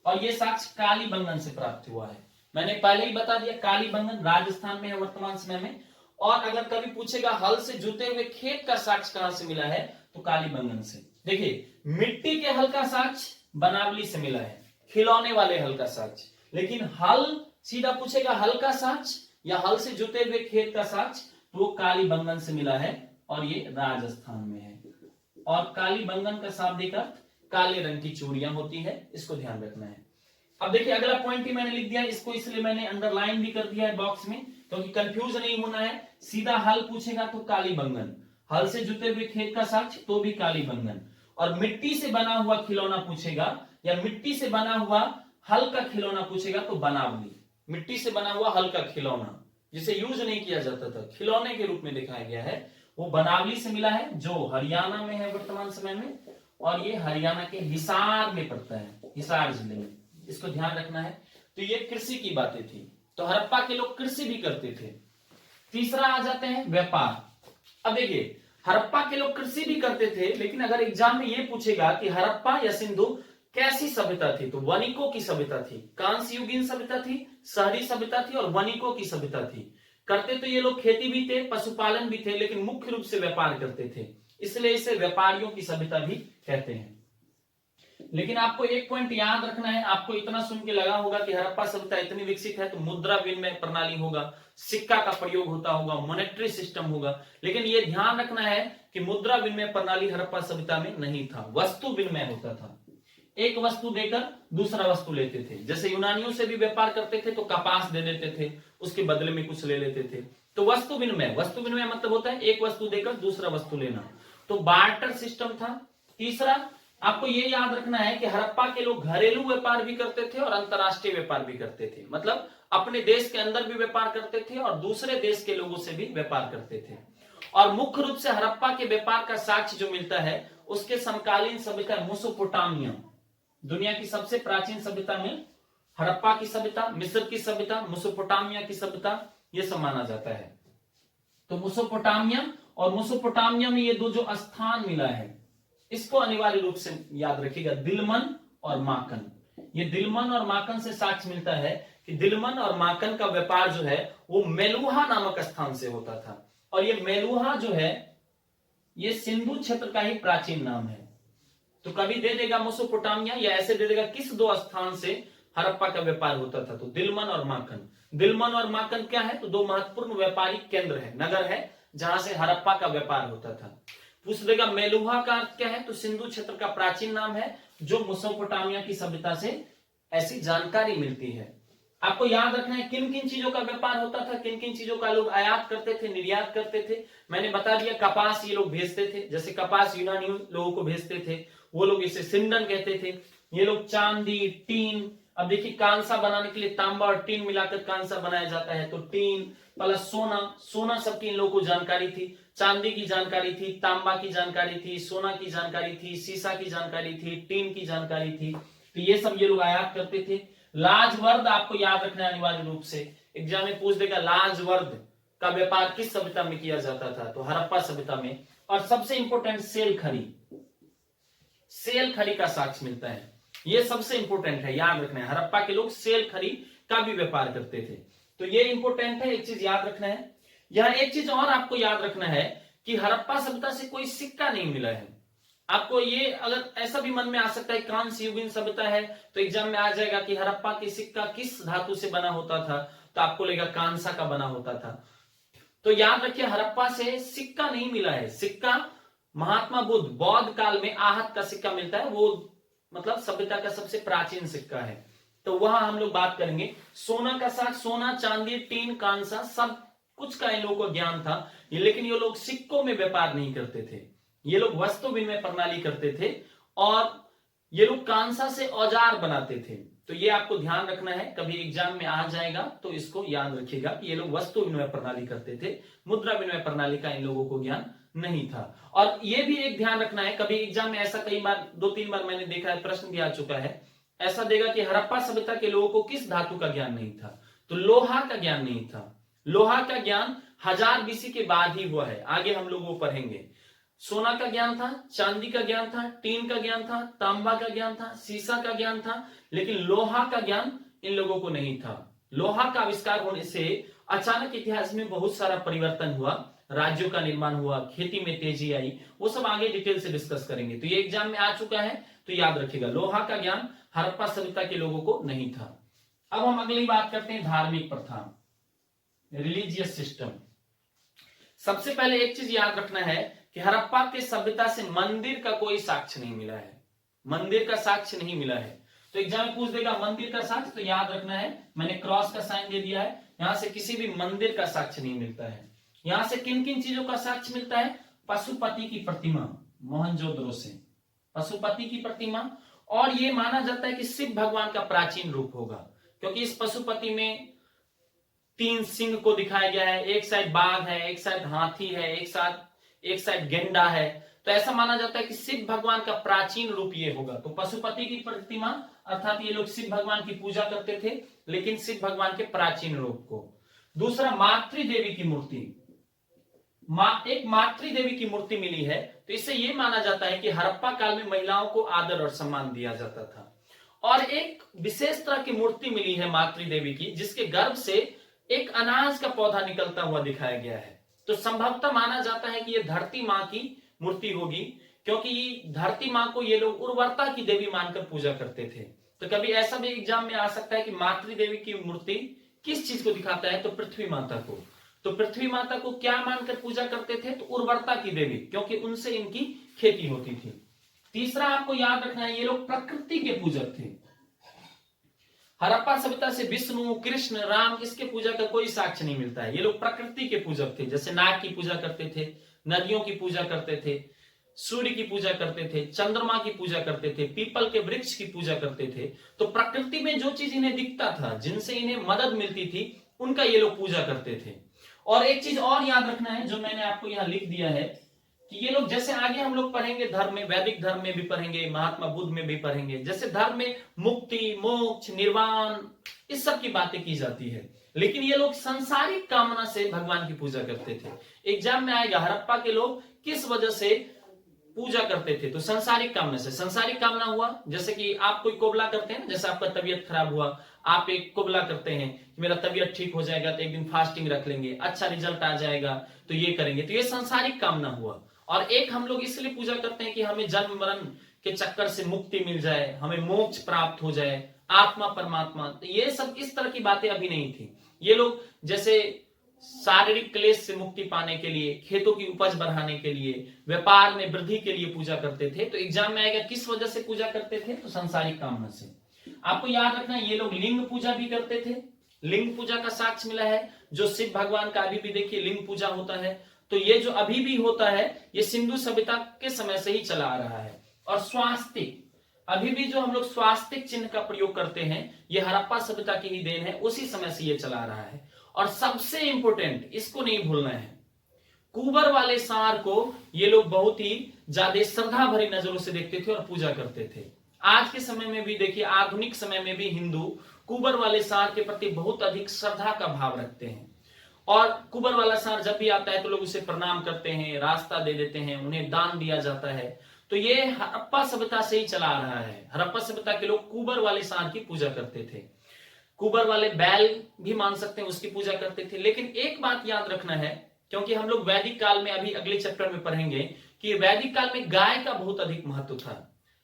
और यह साक्ष्य कालीबंगन से प्राप्त हुआ है। मैंने पहले ही बता दिया कालीबंगन राजस्थान में है वर्तमान समय में। और अगर कभी पूछेगा हल से जुते हुए खेत का साक्ष्य कहां से मिला है, तो कालीबंगन से। देखिए मिट्टी के हल का साक्ष्य बनावली से मिला है, खिलौने वाले हल का साक्ष्य, लेकिन हल सीधा पूछेगा हल का साक्ष्य या हल से जुते हुए खेत का साक्ष्य, तो वो कालीबंगन से मिला है, और ये राजस्थान में है। और कालीबंगन का शाब्दिक अर्थ काले रंग की चूड़ियां होती है, इसको ध्यान रखना है। अब देखिए अगला पॉइंट ही मैंने लिख दिया, इसको इसलिए मैंने अंडरलाइन भी कर दिया है बॉक्स में, क्योंकि कंफ्यूज नहीं होना है। सीधा हल पूछेगा तो कालीबंगन, हल से जुते हुए खेत का साक्ष्य तो भी कालीबंगन, और मिट्टी से बना हुआ खिलौना पूछेगा या मिट्टी से बना हुआ हल का खिलौना पूछेगा तो बनावली। मिट्टी से बना हुआ हल का खिलौना जिसे यूज नहीं किया जाता था, खिलौने के रूप में दिखाया गया है, वो बनावली से मिला है, जो हरियाणा में है वर्तमान समय में, और ये हरियाणा के हिसार में पड़ता है, हिसार जिले में, इसको ध्यान रखना है। तो ये कृषि की बातें थी। तो हड़प्पा के लोग कृषि भी करते थे। तीसरा आ जाते हैं व्यापार। अब देखिए हड़प्पा के लोग कृषि भी करते थे, लेकिन अगर एग्जाम में ये पूछेगा कि हड़प्पा या सिंधु कैसी सभ्यता थी, तो वणिकों की सभ्यता थी, कांस्य युगीन सभ्यता थी, शहरी सभ्यता थी और वणिकों की सभ्यता थी। करते तो ये लोग खेती भी थे, पशुपालन भी थे, लेकिन मुख्य रूप से व्यापार करते थे, इसलिए इसे व्यापारियों की सभ्यता भी कहते हैं। लेकिन आपको एक पॉइंट याद रखना है, आपको इतना सुन के लगा होगा कि हड़प्पा सभ्यता इतनी विकसित है तो मुद्रा विनिमय प्रणाली होगा, सिक्का का प्रयोग होता होगा, मॉनेटरी सिस्टम होगा, लेकिन ये ध्यान रखना है कि मुद्रा विनिमय प्रणाली हड़प्पा सभ्यता में नहीं था, वस्तु विनिमय होता था। एक वस्तु देकर दूसरा वस्तु लेते थे। जैसे यूनानियों से भी व्यापार करते थे तो कपास दे देते थे, उसके बदले में कुछ ले लेते थे। तो वस्तु विनिमय मतलब होता है एक वस्तु देकर दूसरा वस्तु लेना, तो बार्टर सिस्टम था। तीसरा आपको ये याद रखना है कि हड़प्पा के लोग घरेलू व्यापार भी करते थे और अंतरराष्ट्रीय व्यापार भी करते थे, मतलब अपने देश के अंदर भी व्यापार करते थे और दूसरे देश के लोगों से भी व्यापार करते थे। और मुख्य रूप से हड़प्पा के व्यापार का साक्ष्य जो मिलता है उसके समकालीन सभ्यता मेसोपोटामिया, दुनिया की सबसे प्राचीन सभ्यता में हड़प्पा की सभ्यता, मिस्र की सभ्यता, मेसोपोटामिया की सभ्यता, ये सब माना जाता है। तो मेसोपोटामिया और मेसोपोटामिया में ये दो जो स्थान मिला है इसको अनिवार्य रूप से याद रखिएगा, दिलमन और माकन। ये दिलमन और माकन से साक्ष्य मिलता है कि दिलमन और माकन का व्यापार जो है वो मेलुहा नामक स्थान से होता था, और ये मेलुहा जो है ये सिंधु क्षेत्र का ही प्राचीन नाम है। तो कभी दे देगा मेसोपोटामिया या ऐसे दे देगा किस दो स्थान से हड़प्पा का व्यापार होता था, तो दिलमन और माकन। दिलमन और माकन क्या है, तो दो महत्वपूर्ण व्यापारिक केंद्र है, नगर है जहां से हड़प्पा का व्यापार होता था। पूछ देगा मेलुहा का अर्थ क्या है, तो सिंधु क्षेत्र का प्राचीन नाम है जो मेसोपोटामिया की सभ्यता से ऐसी जानकारी मिलती है। आपको याद रखना है किन किन चीजों का व्यापार होता था, किन किन चीजों का लोग आयात करते थे, निर्यात करते थे। मैंने बता दिया कपास ये लोग भेजते थे, जैसे कपास यूनानी लोगों को भेजते थे, वो लोग इसे सिंडन कहते थे। ये लोग चांदी, टीन, अब देखिए कांसा बनाने के लिए तांबा और टीन मिलाकर कांसा बनाया जाता है, तो टीन प्लस सोना, सोना सबकी इन लोगों को जानकारी थी, चांदी की जानकारी थी, तांबा की जानकारी थी, सोना की जानकारी थी, सीसा की जानकारी थी, टीन की जानकारी थी, तो ये सब ये लोग आयात करते थे। लाजवर्द आपको याद रखना है अनिवार्य रूप से, एग्जाम में पूछ देगा लाजवर्द का व्यापार किस सभ्यता में किया जाता था, तो हड़प्पा सभ्यता में। और सबसे इंपोर्टेंट सेल खरी, सेल खरी का साक्ष्य मिलता है, ये सबसे इंपोर्टेंट है, याद रखना है। हड़प्पा के लोग सेल खरी का भी व्यापार करते थे, तो ये इंपोर्टेंट है, एक चीज याद रखना है। यहां एक चीज और आपको याद रखना है कि हड़प्पा सभ्यता से कोई सिक्का नहीं मिला है। आपको ये अगर ऐसा भी मन में आ सकता है कांस्य युगीन सभ्यता है, तो एग्जाम में आ जाएगा कि हड़प्पा की सिक्का किस धातु से बना होता था, तो आपको लगेगा कांसा का बना होता था। तो याद रखिए हड़प्पा से सिक्का नहीं मिला है। सिक्का महात्मा बुद्ध बौद्ध काल में आहत का सिक्का मिलता है, वो मतलब सभ्यता का सबसे प्राचीन सिक्का है, तो वहां हम लोग बात करेंगे। सोना का साथ सोना, चांदी, टीन, कांसा सब कुछ का इन लोगों को ज्ञान था, लेकिन ये लोग सिक्कों में व्यापार नहीं करते थे, ये लोग वस्तु विनिमय प्रणाली करते थे, और ये लोग कांसा से औजार बनाते थे। तो ये आपको ध्यान रखना है, कभी एग्जाम में आ जाएगा तो इसको याद रखिएगा कि ये लोग वस्तु विनिमय प्रणाली करते थे, मुद्रा विनिमय प्रणाली का इन लोगों को ज्ञान नहीं था। और ये भी एक ध्यान रखना है, कभी एग्जाम में ऐसा कई बार 2-3 बार मैंने देखा है, प्रश्न भी आ चुका है, ऐसा देगा कि हड़प्पा सभ्यता के लोगों को किस धातु का ज्ञान नहीं था, तो लोहा का ज्ञान नहीं था। लोहा का ज्ञान 1000 बीसी के बाद ही हुआ है, आगे हम लोग वो पढ़ेंगे। सोना का ज्ञान था, चांदी का ज्ञान था, टीन का ज्ञान था, तांबा का ज्ञान था, सीसा का ज्ञान था, लेकिन लोहा का ज्ञान इन लोगों को नहीं था। लोहा का आविष्कार होने से अचानक इतिहास में बहुत सारा परिवर्तन हुआ, राज्यों का निर्माण हुआ, खेती में तेजी आई, वो सब आगे डिटेल से डिस्कस करेंगे। तो ये एग्जाम में आ चुका है, तो याद रखिएगा लोहा का ज्ञान हड़प्पा सभ्यता के लोगों को नहीं था। अब हम अगली बात करते हैं धार्मिक प्रथा, रिलीजियस सिस्टम। सबसे पहले एक चीज याद रखना है कि हड़प्पा के सभ्यता से मंदिर का कोई साक्ष्य नहीं मिला है, मंदिर का साक्ष्य नहीं मिला है। तो एग्जाम में पूछ देगा मंदिर का साक्ष्य, तो याद रखना है मैंने क्रॉस का साइन दे दिया है, यहां से किसी भी मंदिर का साक्ष्य नहीं मिलता है। यहां से किन किन चीजों का साक्ष्य मिलता है, पशुपति की प्रतिमा मोहनजोदड़ो से, पशुपति की प्रतिमा, और ये माना जाता है कि शिव भगवान का प्राचीन रूप होगा, क्योंकि इस पशुपति में 3 सिंह को दिखाया गया है, एक साइड बाघ है, एक साइड हाथी है, एक साइड गेंडा है, तो ऐसा माना जाता है कि शिव भगवान का प्राचीन रूप ये होगा। तो पशुपति की प्रतिमा अर्थात ये लोग शिव भगवान की पूजा करते थे, लेकिन शिव भगवान के प्राचीन रूप को। दूसरा, मातृ देवी की मूर्ति। एक मातृ देवी की मूर्ति मिली है, तो इससे यह माना जाता है कि हड़प्पा काल में महिलाओं को आदर और सम्मान दिया जाता था। और एक विशेष तरह की मूर्ति मिली है मातृ देवी की, जिसके गर्भ से एक अनाज का पौधा निकलता हुआ दिखाया गया है। तो संभवतः माना जाता है कि यह धरती मां की मूर्ति होगी, क्योंकि धरती मां को ये लोग उर्वरता की देवी मानकर पूजा करते थे। तो कभी ऐसा भी एग्जाम में आ सकता है कि मातृ देवी की मूर्ति किस चीज को दिखाता है, तो पृथ्वी माता को। तो पृथ्वी माता को क्या मानकर पूजा करते थे, तो उर्वरता की देवी, क्योंकि उनसे इनकी खेती होती थी। तीसरा आपको याद रखना है, ये लोग प्रकृति के पूजक थे। हड़प्पा सभ्यता से विष्णु, कृष्ण, राम इसके पूजा का कोई साक्ष्य नहीं मिलता है। ये लोग प्रकृति के पूजक थे, जैसे नाग की पूजा करते थे, नदियों की पूजा करते थे, सूर्य की पूजा करते थे, चंद्रमा की पूजा करते थे, पीपल के वृक्ष की पूजा करते थे। तो प्रकृति में जो चीज इन्हें दिखता था, जिनसे इन्हें मदद मिलती थी, उनका ये लोग पूजा करते थे। और एक चीज और याद रखना है, जो मैंने आपको यहां लिख दिया है, कि ये लोग जैसे आगे हम लोग पढ़ेंगे धर्म में, वैदिक धर्म में भी पढ़ेंगे, महात्मा बुद्ध में भी पढ़ेंगे, जैसे धर्म में मुक्ति, मोक्ष, निर्वाण इस सब की बातें की जाती है, लेकिन ये लोग सांसारिक कामना से भगवान की पूजा करते थे। एग्जाम में आएगा हड़प्पा के लोग किस वजह से पूजा करते थे, तो संसारिक कामना से। संसारिक कामना हुआ जैसे कि आप कोई कोबला करते हैं, जैसे आपका तबीयत खराब हुआ, आप एक कोबला करते हैं कि मेरा तबीयत ठीक हो जाएगा तो एक दिन फास्टिंग रख लेंगे, अच्छा रिजल्ट आ जाएगा तो ये करेंगे, तो ये संसारिक कामना हुआ। और एक हम लोग इसलिए पूजा करते हैं कि हमें जन्म मरण के चक्कर से मुक्ति मिल जाए, हमें मोक्ष प्राप्त हो जाए, आत्मा परमात्मा, तो ये सब इस तरह की बातें अभी नहीं थी। ये लोग जैसे शारीरिक क्लेश से मुक्ति पाने के लिए, खेतों की उपज बढ़ाने के लिए, व्यापार में वृद्धि के लिए पूजा करते थे। तो एग्जाम में आएगा किस वजह से पूजा करते थे, तो संसारिक कामना से। आपको याद रखना है, ये लोग लिंग पूजा भी करते थे। लिंग पूजा का साक्ष्य मिला है, जो शिव भगवान का अभी भी देखिए लिंग पूजा होता है। तो ये जो अभी भी होता है, ये सिंधु सभ्यता के समय से ही चला आ रहा है। और स्वास्तिक, अभी भी जो हम लोग स्वास्तिक चिन्ह का प्रयोग करते हैं, ये हड़प्पा सभ्यता की ही देन है, उसी समय से ये चला आ रहा है। और सबसे इंपॉर्टेंट, इसको नहीं भूलना है, कुबर वाले सांड को ये लोग बहुत ही ज्यादा श्रद्धा भरी नजरों से देखते थे और पूजा करते थे। आज के समय में भी देखिए, आधुनिक समय में भी हिंदू कुबर वाले सांड के प्रति बहुत अधिक श्रद्धा का भाव रखते हैं। और कुबर वाला सांड जब भी आता है तो लोग उसे प्रणाम करते हैं, रास्ता दे देते हैं, उन्हें दान दिया जाता है। तो ये हड़प्पा सभ्यता से ही चला आ रहा है। हड़प्पा सभ्यता के लोग कुबर वाले सांड की पूजा करते थे। कुबर वाले बैल भी मान सकते हैं, उसकी पूजा करते थे। लेकिन एक बात याद रखना है, क्योंकि हम लोग वैदिक काल में अभी अगले चैप्टर में पढ़ेंगे कि वैदिक काल में गाय का बहुत अधिक महत्व था।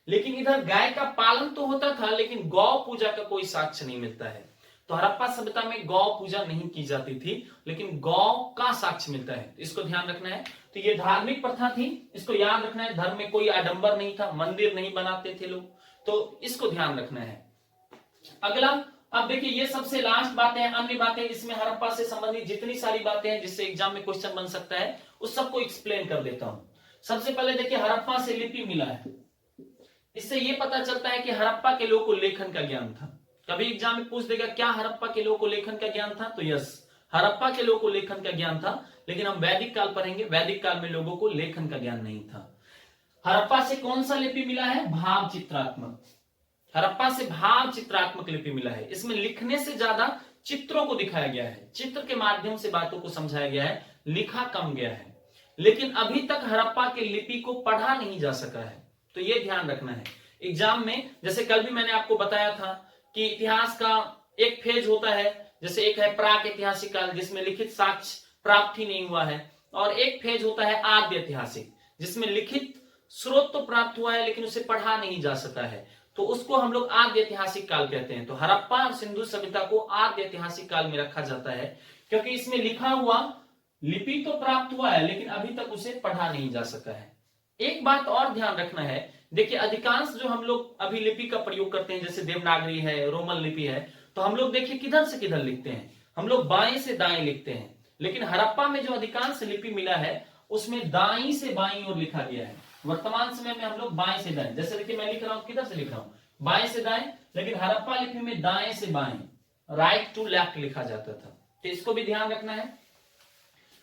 लेकिन इधर गाय का पालन तो होता था, लेकिन गौ पूजा का कोई साक्ष्य नहीं मिलता है। तो हड़प्पा सभ्यता में गौ पूजा नहीं की जाती थी, लेकिन गौ का साक्ष्य मिलता है, इसको ध्यान रखना है। तो ये धार्मिक प्रथा थी, इसको याद रखना है। धर्म में कोई आडंबर नहीं था, मंदिर नहीं बनाते थे लोग, तो इसको ध्यान रखना है। अगला, अब देखिए ये सबसे लास्ट बातें हैं, अन्य बातें, इसमें हड़प्पा से संबंधित जितनी सारी बातें हैं जिससे एग्जाम में क्वेश्चन बन सकता है, उस सबको एक्सप्लेन कर देता हूं। सबसे पहले देखिए, हड़प्पा से लिपि मिला है। इससे ये पता चलता है कि हड़प्पा के लोगों को लेखन का ज्ञान था। कभी एग्जाम में पूछ देगा क्या हड़प्पा के लोगों को लेखन का ज्ञान था, तो यस, हड़प्पा के लोगों को लेखन का ज्ञान था। लेकिन हम वैदिक काल पढ़ेंगे, वैदिक काल में लोगों को लेखन का ज्ञान नहीं था। हड़प्पा से कौन सा लिपि मिला है, भाव चित्रात्मक। हड़प्पा से भाव चित्रात्मक लिपि मिला है। इसमें लिखने से ज्यादा चित्रों को दिखाया गया है, चित्र के माध्यम से बातों को समझाया गया है, लिखा कम गया है। लेकिन अभी तक हड़प्पा के लिपि को पढ़ा नहीं जा सका है, तो यह ध्यान रखना है एग्जाम में। जैसे कल भी मैंने आपको बताया था कि इतिहास का एक फेज होता है, जैसे एक है प्राक ऐतिहासिक काल जिसमें लिखित साक्ष्य प्राप्त ही नहीं हुआ है, और एक फेज होता है आद्य ऐतिहासिक जिसमें लिखित स्रोत तो प्राप्त हुआ है लेकिन उसे पढ़ा नहीं जा सका है, तो उसको हम लोग आद्य ऐतिहासिक काल कहते हैं। तो हड़प्पा और सिंधु सभ्यता को आद्य ऐतिहासिक काल में रखा जाता है, क्योंकि इसमें लिखा हुआ लिपि तो प्राप्त हुआ है लेकिन अभी तक उसे पढ़ा नहीं जा सका है। एक बात और ध्यान रखना है, देखिए अधिकांश जो हम लोग अभी लिपि का प्रयोग करते हैं, जैसे देवनागरी है, रोमन लिपि है, तो हम लोग देखिए किधर से किधर लिखते हैं, हम लोग बाएं से दाएं लिखते हैं। लेकिन हड़प्पा में जो अधिकांश लिपि मिला है उसमें दाईं से बाईं ओर लिखा गया है। वर्तमान समय में हम लोग बाएं से दाएं, जैसे देखिए मैं लिख रहा हूं, किधर से लिख रहा हूं, बाएं से दाएं, लेकिन हड़प्पा लिपि में दाएं से बाएं, राइट टू लेफ्ट लिखा जाता था। तो इसको भी ध्यान रखना है।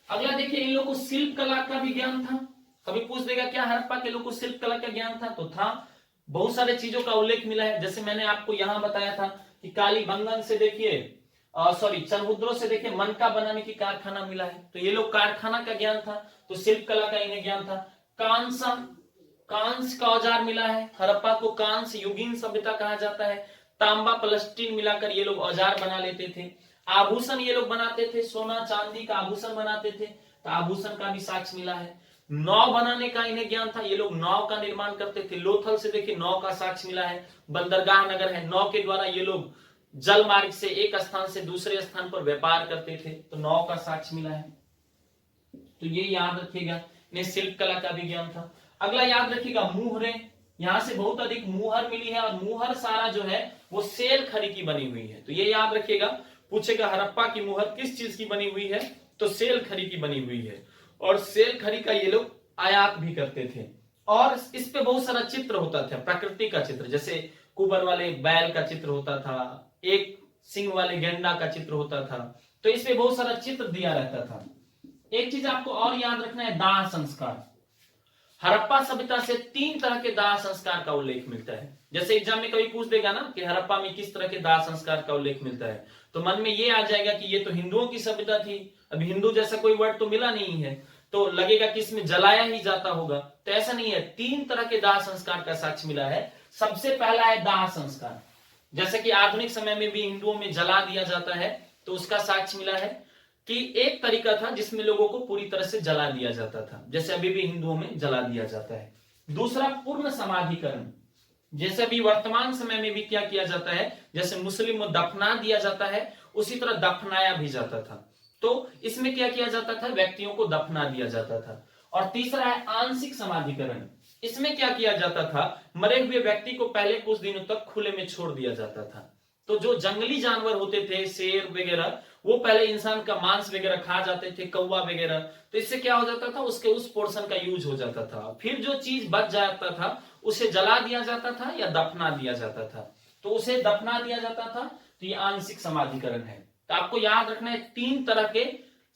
अगला देखिए, इन लोगों को शिल्प कला का भी ज्ञान था। कभी पूछ देगा क्या हड़प्पा के लोग को शिल्प कला का ज्ञान था? तो था। बहुत सारे चीजों का उल्लेख मिला है, जैसे मैंने आपको यहां बताया था कि कालीबंगन से देखिए, सॉरी चरमुद्रों से देखिए मनका बनाने की कारखाना मिला है, तो ये लोग कारखाना का ज्ञान था, तो शिल्प कला का इन्हें ज्ञान था। कांस का औजार मिला है, हड़प्पा को कांस युगीन सभ्यता कहा जाता है। तांबा प्लास्टिन मिलाकर ये लोग औजार बना लेते थे। आभूषण ये लोग बनाते थे, सोना चांदी का आभूषण बनाते थे, तो आभूषण का भी साक्ष्य मिला है। नाव बनाने का इन्हें ज्ञान था, ये लोग नाव का निर्माण करते थे। लोथल से देखिए नाव का साक्ष्य मिला है। बंदरगाह नगर है, नाव के द्वारा ये लोग जल मार्ग से एक स्थान से दूसरे स्थान पर व्यापार करते थे, तो नाव का साक्ष्य मिला है। तो ये याद रखिएगा, इन्हें शिल्प कला का भी ज्ञान था। अगला याद रखिएगा मुहरे, यहां से बहुत अधिक मुहर मिली है, और मुहर सारा जो है वो सेल खड़ी की बनी हुई है, तो ये याद रखिएगा। पूछेगा हड़प्पा की मुहर किस चीज की बनी हुई है, तो सेल खड़ी की बनी हुई है, और सेल खड़ी का ये लोग आयात भी करते थे। और इस पे बहुत सारा चित्र होता था, प्रकृति का चित्र, जैसे कुबर वाले बैल का चित्र होता था, एक सिंह वाले गेंडा का चित्र होता था, तो इस पे बहुत सारा चित्र दिया रहता था। एक चीज आपको और याद रखना है, दाह संस्कार। हड़प्पा सभ्यता से 3 तरह के दाह संस्कार का उल्लेख मिलता है। जैसे एग्जाम में कभी पूछ देगा ना कि हड़प्पा में किस तरह के दाह संस्कार का उल्लेख मिलता है, तो मन में ये आ जाएगा कि ये तो हिंदुओं की सभ्यता थी, अब हिंदू जैसा कोई वर्ड तो मिला नहीं है, तो लगेगा कि इसमें जलाया ही जाता होगा, तो ऐसा नहीं है। 3 तरह के दाह संस्कार का साक्ष्य मिला है। सबसे पहला है दाह संस्कार, जैसे कि आधुनिक समय में भी हिंदुओं में जला दिया जाता है, तो उसका साक्ष्य मिला है कि एक तरीका था जिसमें लोगों को पूरी तरह से जला दिया जाता था, जैसे अभी भी हिंदुओं में जला दिया जाता है। दूसरा पूर्ण समाधिकरण, जैसे अभी वर्तमान समय में भी क्या किया जाता है, जैसे मुस्लिम को दफना दिया जाता है, उसी तरह दफनाया भी जाता था। तो इसमें क्या किया जाता था, व्यक्तियों को दफना दिया जाता था। और तीसरा है आंशिक समाधिकरण, इसमें क्या किया जाता था, मरे हुए व्यक्ति को पहले कुछ दिनों तक खुले में छोड़ दिया जाता था। तो जो जंगली जानवर होते थे, शेर वगैरह, वो पहले इंसान का मांस वगैरह खा जाते थे, कौवा वगैरह, तो इससे क्या हो जाता था, उसके उस पोर्शन का यूज हो जाता था। फिर जो चीज बच जाता था उसे जला दिया जाता था या दफना दिया जाता था, तो उसे दफना दिया जाता था, तो ये आंशिक समाधिकरण है। तो आपको याद रखना है 3 तरह के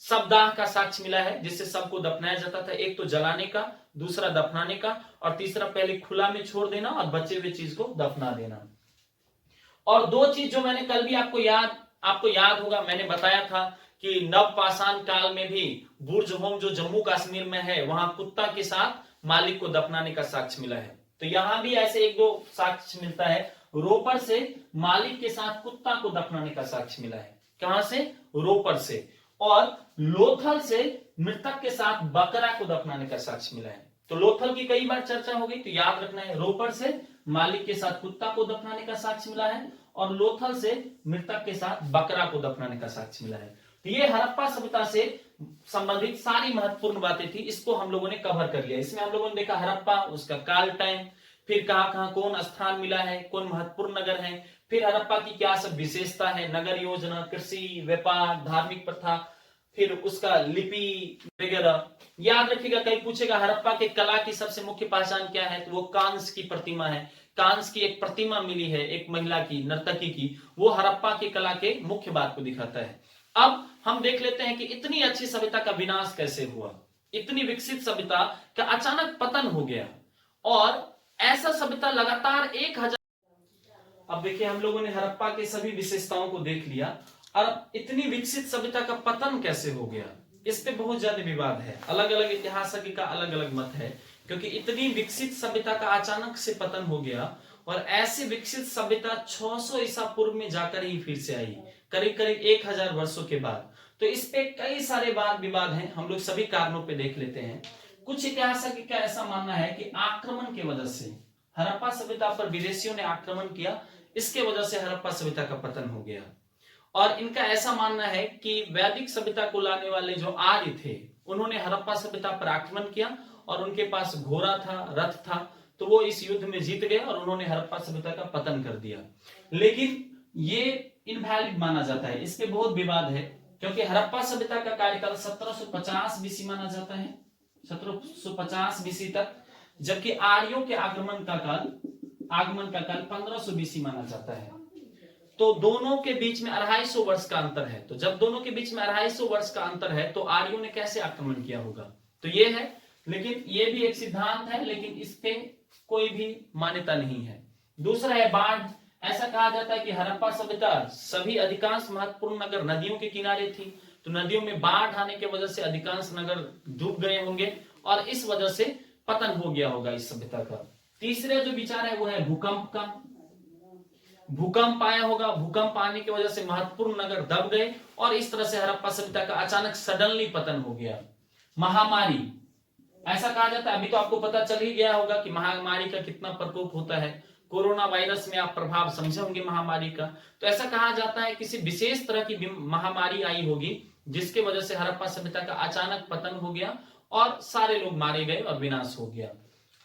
शवदाह का साक्ष्य मिला है, जिससे सबको दफनाया जाता था। एक तो जलाने का, दूसरा दफनाने का, और तीसरा पहले खुला में छोड़ देना और बचे हुए चीज को दफना देना। और 2 चीज जो मैंने कल भी आपको याद होगा, मैंने बताया था कि नवपाषाण काल में भी बुर्ज होम जो जम्मू कश्मीर में है, वहां कुत्ता के साथ मालिक को दफनाने का साक्ष्य मिला है। तो यहां भी ऐसे 1-2 साक्ष्य मिलता है। रोपर से मालिक के साथ कुत्ता को दफनाने का साक्ष्य मिला है। कहां से? रोपर से। और लोथल से मृतक के साथ बकरा को दफनाने का साक्ष्य मिला है। तो लोथल की कई बार चर्चा हो गई, तो याद रखना है, रोपर से मालिक के साथ कुत्ता को दफनाने का साक्ष्य मिला है, और लोथल से मृतक के साथ बकरा को दफनाने का साक्ष्य मिला है। तो ये हड़प्पा सभ्यता से संबंधित सारी महत्वपूर्ण बातें थी, इसको हम लोगों ने कवर कर लिया। इसमें हम लोगों ने देखा हड़प्पा, उसका काल टाइम, फिर कहां कहां कौन स्थान मिला है, कौन महत्वपूर्ण नगर है, फिर हड़प्पा की क्या सब विशेषता है, नगर योजना, कृषि, व्यापार, धार्मिक प्रथा, फिर उसका लिपि वगैरह। याद रखिएगा, कहीं पूछेगा हड़प्पा के कला की सबसे मुख्य पहचान क्या है, तो वो कांस की प्रतिमा है। कांस की एक प्रतिमा मिली है, एक महिला की, नर्तकी की, वो हड़प्पा की कला के मुख्य बात को दिखाता है। अब हम देख लेते हैं कि इतनी अच्छी सभ्यता का विनाश कैसे हुआ, इतनी विकसित सभ्यता का अचानक पतन हो गया, और ऐसा सभ्यता लगातार 1000। अब देखिए, हम लोगों ने हड़प्पा के सभी विशेषताओं को देख लिया, और इतनी विकसित सभ्यता का पतन कैसे हो गया, इस पे बहुत ज्यादा विवाद है। अलग अलग इतिहासकारों का अलग अलग मत है, क्योंकि इतनी विकसित सभ्यता का अचानक से पतन हो गया, और ऐसी विकसित सभ्यता 600 ईसा पूर्व में जाकर ही फिर से आई, करीब करीब 1000 वर्षों के बाद। तो इस पे कई सारे वाद विवाद हैं, हम लोग सभी कारणों पे देख लेते हैं। कुछ इतिहासकारों का ऐसा मानना है कि आक्रमण की वजह से, हड़प्पा सभ्यता पर विदेशियों ने आक्रमण किया, इसके वजह से हड़प्पा सभ्यता का पतन हो गया। और इनका ऐसा मानना है कि वैदिक सभ्यता को लाने वाले जो आर्य थे, उन्होंने हड़प्पा सभ्यता पर आक्रमण किया, और उनके पास घोड़ा था, रथ था, तो वो इस युद्ध में जीत गए और उन्होंने हड़प्पा सभ्यता का पतन कर दिया। लेकिन ये इनवैलिड माना जाता है, इस पे बहुत विवाद है, क्योंकि हड़प्पा सभ्यता का कार्यकाल 1750 बीसी माना जाता है, 1750 बीसी तक, जबकि आर्यों के आगमन का काल 1500 बीसी माना जाता है। तो दोनों के बीच में 250 वर्ष का अंतर है। तो जब दोनों के बीच में 250 वर्ष का अंतर है, तो आर्यों ने कैसे आक्रमण किया होगा? तो ये है लेकिन ये भी एक सिद्धांत है, लेकिन इस पे कोई भी मान्यता नहीं है। दूसरा है बाढ़। ऐसा कहा जाता है कि हड़प्पा सभ्यता सभी अधिकांश महत्वपूर्ण नगर नदियों के किनारे थी, तो नदियों में बाढ़ आने की वजह से अधिकांश नगर डूब गए होंगे और इस वजह से पतन हो गया होगा इस सभ्यता का। तीसरा जो विचार है वो है भूकंप का। भूकंप आया होगा, भूकंप आने की वजह से महत्वपूर्ण नगर दब गए और इस तरह से हड़प्पा सभ्यता का अचानक सडनली पतन हो गया। महामारी। ऐसा कहा जाता है, अभी तो आपको पता चल ही गया होगा कि महामारी का कितना प्रकोप होता है। कोरोना वायरस में आप प्रभाव समझे होंगे महामारी का। तो ऐसा कहा जाता है किसी विशेष तरह की महामारी आई होगी जिसके वजह से हड़प्पा सभ्यता का अचानक पतन हो गया और सारे लोग मारे गए और विनाश हो गया।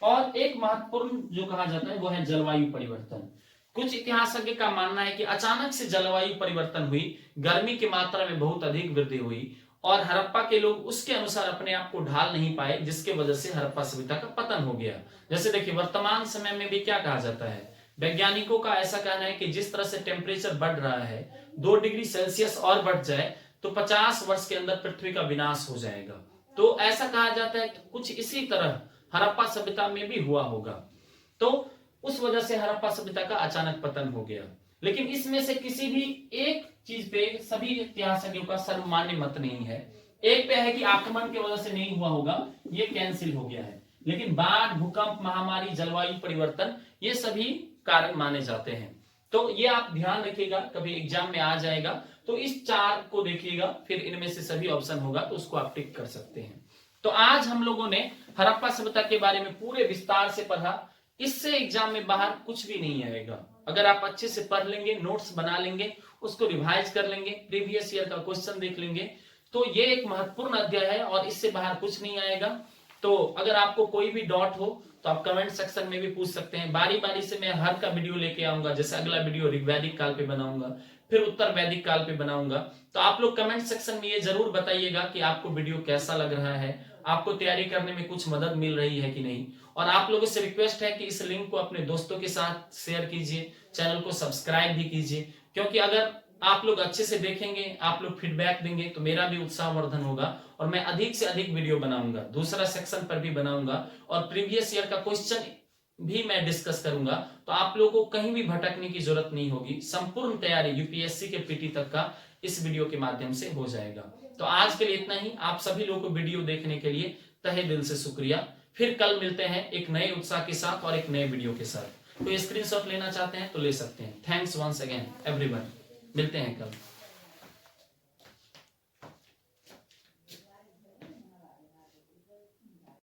और एक महत्वपूर्ण जो कहा जाता है वो है जलवायु परिवर्तन। कुछ इतिहासज्ञ का मानना है कि अचानक से जलवायु परिवर्तन हुई, गर्मी की मात्रा में बहुत अधिक वृद्धि हुई और हड़प्पा के लोग उसके अनुसार अपने आप को ढाल नहीं पाए, जिसके वजह से हड़प्पा सभ्यता का पतन हो गया। जैसे देखिए वर्तमान समय में भी क्या कहा जाता है, वैज्ञानिकों का ऐसा कहना है कि जिस तरह से टेम्परेचर बढ़ रहा है, 2 डिग्री सेल्सियस और बढ़ जाए तो 50 वर्ष के अंदर पृथ्वी का विनाश हो जाएगा। तो ऐसा कहा जाता है कि कुछ इसी तरह हड़प्पा सभ्यता में भी हुआ होगा, तो उस वजह से हड़प्पा सभ्यता का अचानक पतन हो गया। लेकिन इसमें से किसी भी एक चीज पे सभी इतिहासज्ञों का सर्वमान्य मत नहीं है। एक पे है कि आक्रमण की वजह से नहीं हुआ होगा, ये कैंसिल हो गया है, लेकिन बाढ़, भूकंप, महामारी, जलवायु परिवर्तन ये सभी कारण माने जाते हैं। तो ये आप ध्यान रखिएगा, कभी एग्जाम में आ जाएगा तो इस 4 को देखिएगा, फिर इनमें से सभी ऑप्शन होगा तो उसको आप टिक कर सकते हैं। तो आज हम लोगों ने हड़प्पा सभ्यता के बारे में पूरे विस्तार से पढ़ा। इससे एग्जाम में बाहर कुछ भी नहीं आएगा। अगर आप अच्छे से पढ़ लेंगे, नोट्स बना लेंगे, उसको रिवाइज कर लेंगे, प्रीवियस ईयर का क्वेश्चन देख लेंगे, तो ये एक महत्वपूर्ण अध्याय है और इससे बाहर कुछ नहीं आएगा। तो अगर आपको कोई भी डाउट हो तो आप कमेंट सेक्शन में भी पूछ सकते हैं। बारी बारी से मैं हर का वीडियो लेके आऊंगा। जैसे अगला वीडियो ऋग्वैदिक काल पे बनाऊंगा, फिर उत्तर वैदिक काल पे बनाऊंगा। तो आप लोग कमेंट सेक्शन में ये जरूर बताइएगा कि आपको वीडियो कैसा लग रहा है, आपको तैयारी करने में कुछ मदद मिल रही है कि नहीं। और आप लोगों से रिक्वेस्ट है कि इस लिंक को अपने दोस्तों के साथ शेयर कीजिए, चैनल को सब्सक्राइब भी कीजिए, क्योंकि अगर आप लोग अच्छे से देखेंगे, आप लोग फीडबैक देंगे तो मेरा भी उत्साहवर्धन होगा और मैं अधिक से अधिक वीडियो बनाऊंगा, दूसरा सेक्शन पर भी बनाऊंगा और प्रीवियस ईयर का क्वेश्चन भी मैं डिस्कस करूंगा। तो आप लोगों को कहीं भी भटकने की जरूरत नहीं होगी। संपूर्ण तैयारी यूपीएससी के पीटी तक का इस वीडियो के माध्यम से हो जाएगा। तो आज के लिए इतना ही। आप सभी लोगों को वीडियो देखने के लिए तहे दिल से शुक्रिया। फिर कल मिलते हैं एक नए उत्साह के साथ और एक नए वीडियो के साथ। तो स्क्रीनशॉट लेना चाहते हैं तो ले सकते हैं। Thanks once again everyone. मिलते हैं कल।